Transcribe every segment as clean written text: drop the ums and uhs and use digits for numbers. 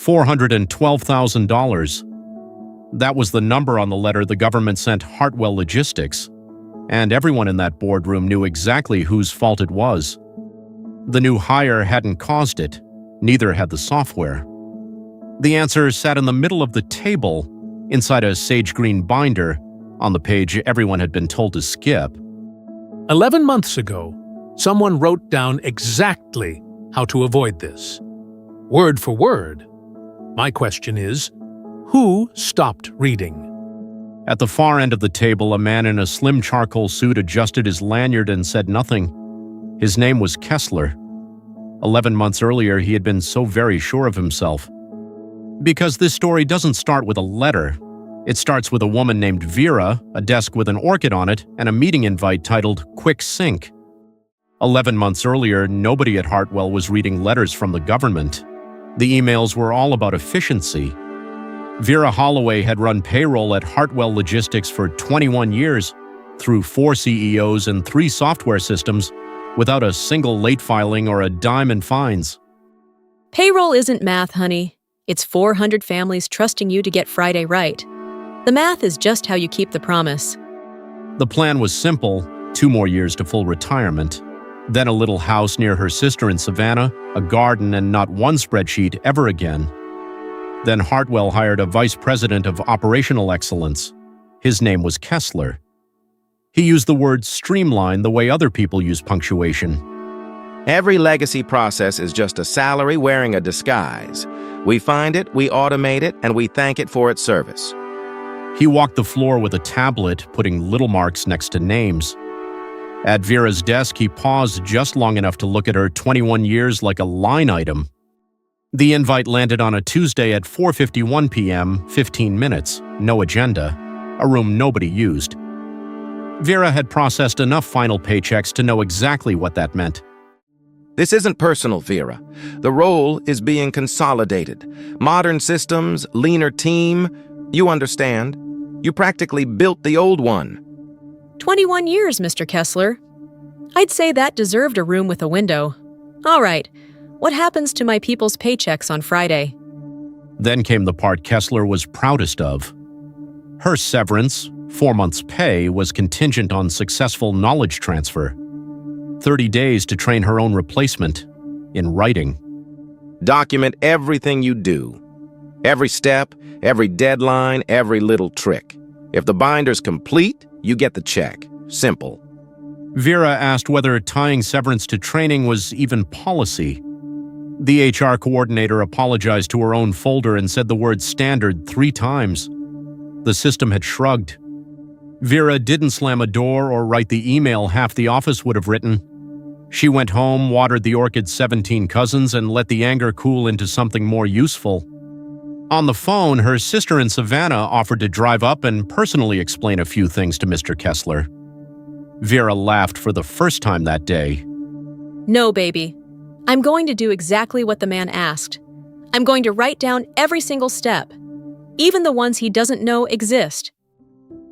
$412,000. That was the number on the letter the government sent Hartwell Logistics, and everyone in that boardroom knew exactly whose fault it was. The new hire hadn't caused it, neither had the software. The answer sat in the middle of the table, inside a sage green binder, on the page everyone had been told to skip. 11 months ago, someone wrote down exactly how to avoid this. Word for word. My question is, who stopped reading? At the far end of the table, a man in a slim charcoal suit adjusted his lanyard and said nothing. His name was Kessler. 11 months earlier, he had been so very sure of himself. Because this story doesn't start with a letter. It starts with a woman named Vera, a desk with an orchid on it, and a meeting invite titled Quick Sync. 11 months earlier, nobody at Hartwell was reading letters from the government. The emails were all about efficiency. Vera Holloway had run payroll at Hartwell Logistics for 21 years, through 4 CEOs and 3 software systems, without a single late filing or a dime in fines. Payroll isn't math, honey. It's 400 families trusting you to get Friday right. The math is just how you keep the promise. The plan was simple: 2 more years to full retirement. Then a little house near her sister in Savannah, a garden, and not one spreadsheet ever again. Then Hartwell hired a vice president of operational excellence. His name was Kessler. He used the word streamline the way other people use punctuation. Every legacy process is just a salary wearing a disguise. We find it, we automate it, and we thank it for its service. He walked the floor with a tablet, putting little marks next to names. At Vera's desk, he paused just long enough to look at her 21 years like a line item. The invite landed on a Tuesday at 4:51 p.m., 15 minutes, no agenda, a room nobody used. Vera had processed enough final paychecks to know exactly what that meant. This isn't personal, Vera. The role is being consolidated. Modern systems, leaner team. You understand. You practically built the old one. 21 years, Mr. Kessler. I'd say that deserved a room with a window. All right, what happens to my people's paychecks on Friday? Then came the part Kessler was proudest of. Her severance, 4 months' pay, was contingent on successful knowledge transfer. 30 days to train her own replacement, in writing. Document everything you do. Every step, every deadline, every little trick. If the binder's complete, you get the check. Simple. Vera asked whether tying severance to training was even policy. The HR coordinator apologized to her own folder and said the word standard 3 times. The system had shrugged. Vera didn't slam a door or write the email half the office would have written. She went home, watered the orchid's 17 cousins, and let the anger cool into something more useful. On the phone, her sister in Savannah offered to drive up and personally explain a few things to Mr. Kessler. Vera laughed for the first time that day. No, baby. I'm going to do exactly what the man asked. I'm going to write down every single step, even the ones he doesn't know exist.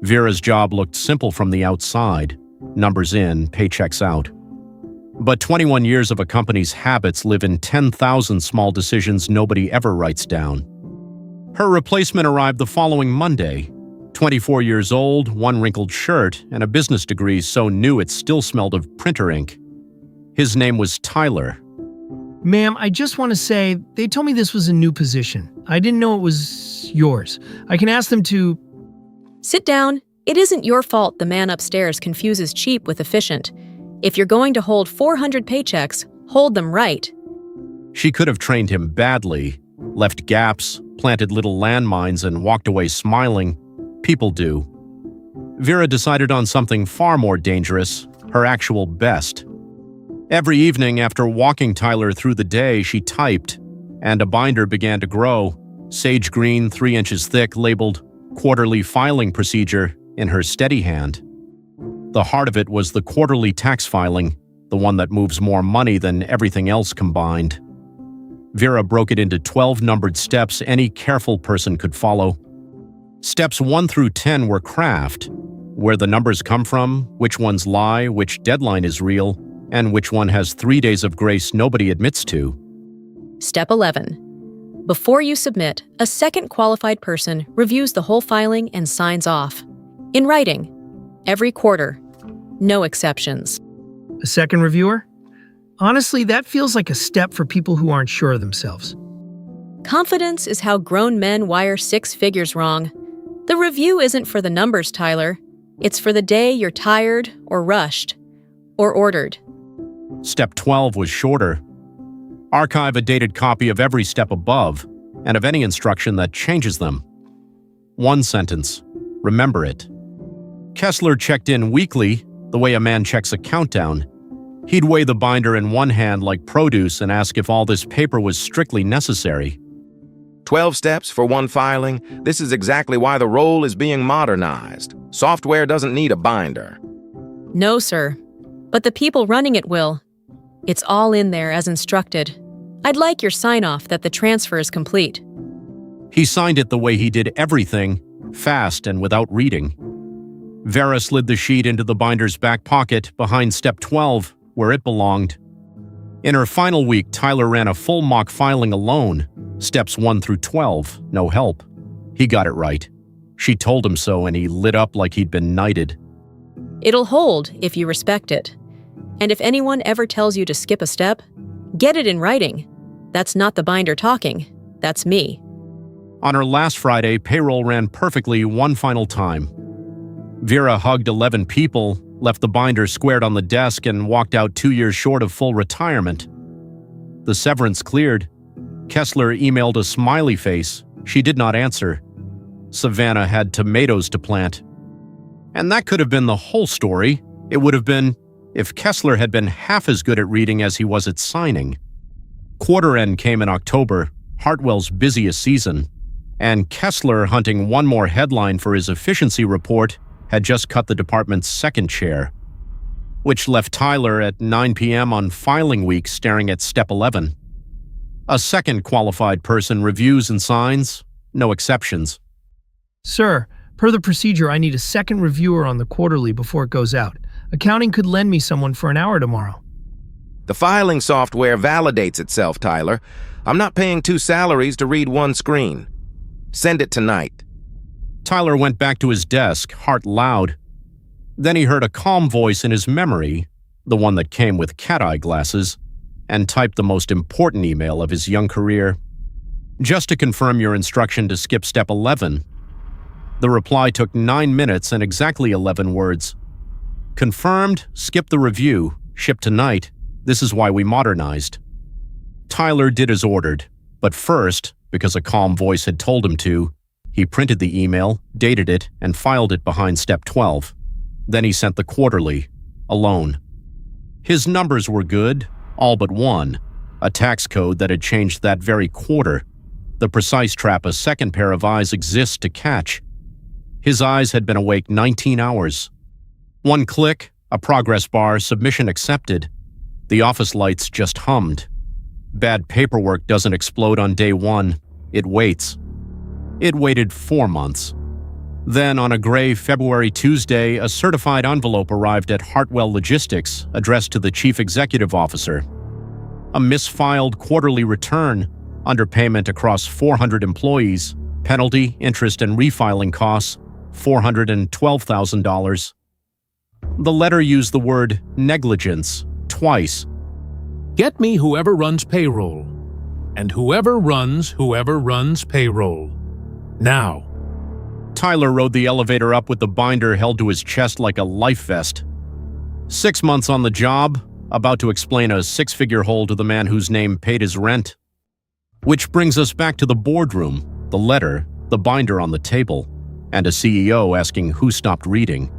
Vera's job looked simple from the outside. Numbers in, paychecks out. But 21 years of a company's habits live in 10,000 small decisions nobody ever writes down. Her replacement arrived the following Monday. 24 years old, 1 wrinkled shirt, and a business degree so new it still smelled of printer ink. His name was Tyler. Ma'am, I just want to say, they told me this was a new position. I didn't know it was yours. I can ask them to… Sit down. It isn't your fault the man upstairs confuses cheap with efficient. If you're going to hold 400 paychecks, hold them right. She could have trained him badly, left gaps, planted little landmines, and walked away smiling. People do. Vera decided on something far more dangerous, her actual best. Every evening after walking Tyler through the day, she typed, and a binder began to grow, sage green, 3 inches thick, labeled Quarterly Filing Procedure, in her steady hand. The heart of it was the quarterly tax filing, the one that moves more money than everything else combined. Vera broke it into 12 numbered steps any careful person could follow. Steps 1 through 10 were craft, where the numbers come from, which ones lie, which deadline is real, and which one has 3 days of grace nobody admits to. Step 11. Before you submit, a second qualified person reviews the whole filing and signs off. In writing, every quarter. No exceptions. A second reviewer? Honestly, that feels like a step for people who aren't sure of themselves. Confidence is how grown men wire six figures wrong. The review isn't for the numbers, Tyler. It's for the day you're tired or rushed or ordered. Step 12 was shorter. Archive a dated copy of every step above and of any instruction that changes them. One sentence. Remember it. Kessler checked in weekly, the way a man checks a countdown. He'd weigh the binder in one hand like produce and ask if all this paper was strictly necessary. 12 steps for one filing. This is exactly why the role is being modernized. Software doesn't need a binder. No, sir. But the people running it will. It's all in there as instructed. I'd like your sign-off that the transfer is complete. He signed it the way he did everything, fast and without reading. Vera slid the sheet into the binder's back pocket behind step 12, where it belonged. In her final week, Tyler ran a full mock filing alone, steps 1 through 12, no help. He got it right. She told him so, and he lit up like he'd been knighted. It'll hold if you respect it. And if anyone ever tells you to skip a step, get it in writing. That's not the binder talking. That's me. On her last Friday, payroll ran perfectly one final time. Vera hugged 11 people, left the binder squared on the desk, and walked out 2 years short of full retirement. The severance cleared. Kessler emailed a smiley face. She did not answer. Savannah had tomatoes to plant. And that could have been the whole story. It would have been if Kessler had been half as good at reading as he was at signing. Quarter end came in October, Hartwell's busiest season, and Kessler, hunting one more headline for his efficiency report, had just cut the department's second chair, which left Tyler at 9 p.m. on filing week staring at step 11. A second qualified person reviews and signs, no exceptions. Sir, per the procedure, I need a second reviewer on the quarterly before it goes out. Accounting could lend me someone for an hour tomorrow. The filing software validates itself, Tyler. I'm not paying 2 salaries to read one screen. Send it tonight. Tyler went back to his desk, heart loud. Then he heard a calm voice in his memory, the one that came with cat-eye glasses, and typed the most important email of his young career. Just to confirm your instruction to skip step 11. The reply took 9 minutes and exactly 11 words. Confirmed, skip the review, ship tonight. This is why we modernized. Tyler did as ordered, but first, because a calm voice had told him to, he printed the email, dated it, and filed it behind step 12. Then he sent the quarterly, alone. His numbers were good, all but one, a tax code that had changed that very quarter, the precise trap a second pair of eyes exists to catch. His eyes had been awake 19 hours. One click, a progress bar, submission accepted. The office lights just hummed. Bad paperwork doesn't explode on day 1, it waits. It waited 4 months. Then, on a gray February Tuesday, a certified envelope arrived at Hartwell Logistics, addressed to the chief executive officer. A misfiled quarterly return, underpayment across 400 employees, penalty, interest, and refiling costs, $412,000. The letter used the word negligence twice. Get me whoever runs payroll. And whoever runs payroll. Now. Tyler rode the elevator up with the binder held to his chest like a life vest. 6 months on the job, about to explain a 6-figure hole to the man whose name paid his rent. Which brings us back to the boardroom, the letter, the binder on the table, and a CEO asking who stopped reading.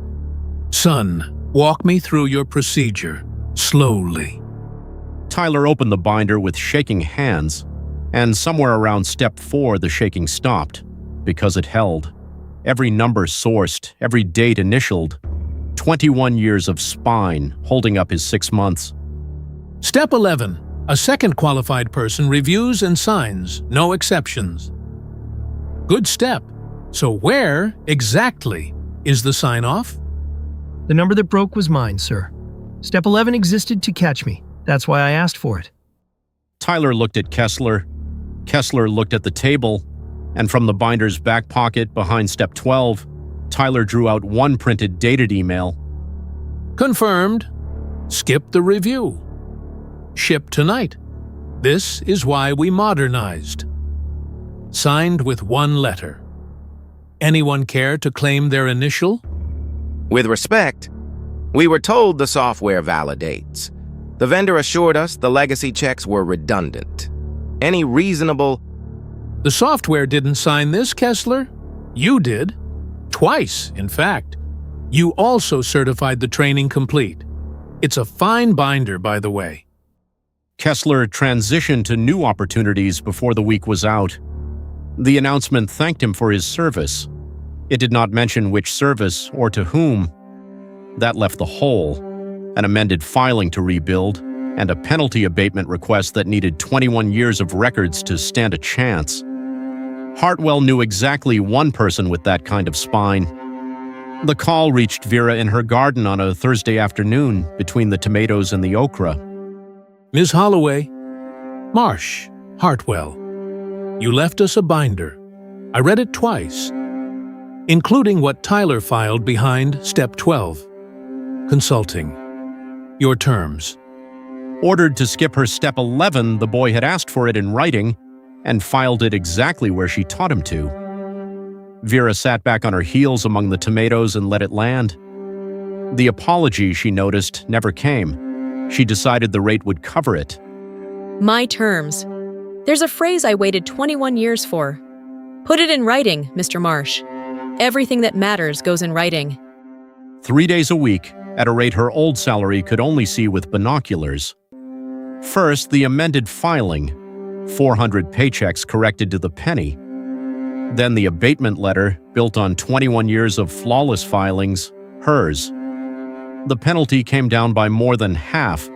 Son, walk me through your procedure, slowly. Tyler opened the binder with shaking hands, and somewhere around step 4 the shaking stopped, because it held. Every number sourced, every date initialed. 21 years of spine holding up his 6 months. Step 11. A second qualified person reviews and signs, no exceptions. Good step. So where, exactly, is the sign-off? The number that broke was mine, sir. Step 11 existed to catch me. That's why I asked for it. Tyler looked at Kessler. Kessler looked at the table, and from the binder's back pocket behind step 12, Tyler drew out one printed dated email. Confirmed. Skip the review. Ship tonight. This is why we modernized. Signed with one letter. Anyone care to claim their initial? With respect, we were told the software validates. The vendor assured us the legacy checks were redundant. Any reasonable... The software didn't sign this, Kessler. You did. Twice, in fact. You also certified the training complete. It's a fine binder, by the way. Kessler transitioned to new opportunities before the week was out. The announcement thanked him for his service. It did not mention which service or to whom. That left the hole, an amended filing to rebuild, and a penalty abatement request that needed 21 years of records to stand a chance. Hartwell knew exactly one person with that kind of spine. The call reached Vera in her garden on a Thursday afternoon between the tomatoes and the okra. Ms. Holloway, Marsh, Hartwell, you left us a binder. I read it twice, including what Tyler filed behind Step 12. Consulting. Your terms. Ordered to skip her Step 11, the boy had asked for it in writing and filed it exactly where she taught him to. Vera sat back on her heels among the tomatoes and let it land. The apology, she noticed, never came. She decided the rate would cover it. My terms. There's a phrase I waited 21 years for. Put it in writing, Mr. Marsh. Everything that matters goes in writing. 3 days a week, at a rate her old salary could only see with binoculars. First, the amended filing, 400 paychecks corrected to the penny. Then the abatement letter, built on 21 years of flawless filings, hers. The penalty came down by more than half.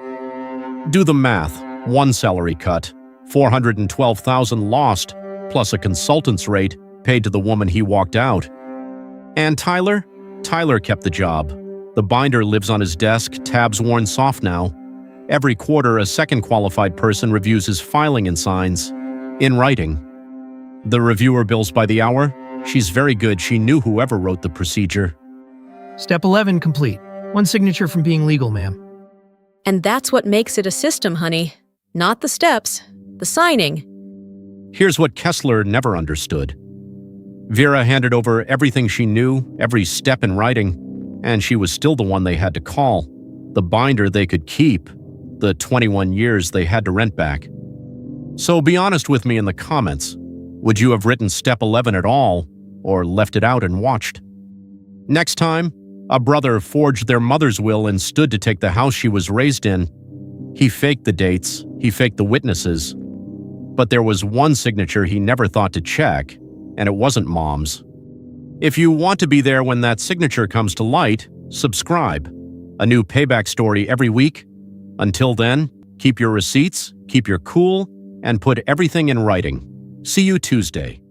Do the math. One salary cut, $412,000 lost, plus a consultant's rate paid to the woman he walked out. And Tyler? Tyler kept the job. The binder lives on his desk, tabs worn soft now. Every quarter, a second qualified person reviews his filing and signs, in writing. The reviewer bills by the hour. She's very good. She knew whoever wrote the procedure. Step 11 complete. One signature from being legal, ma'am. And that's what makes it a system, honey. Not the steps, the signing. Here's what Kessler never understood. Vera handed over everything she knew, every step in writing, and she was still the one they had to call, the binder they could keep, the 21 years they had to rent back. So be honest with me in the comments. Would you have written Step 11 at all, or left it out and watched? Next time, a brother forged their mother's will and stood to take the house she was raised in. He faked the dates, he faked the witnesses. But there was one signature he never thought to check, and it wasn't Mom's. If you want to be there when that signature comes to light, subscribe. A new payback story every week. Until then, keep your receipts, keep your cool, and put everything in writing. See you Tuesday.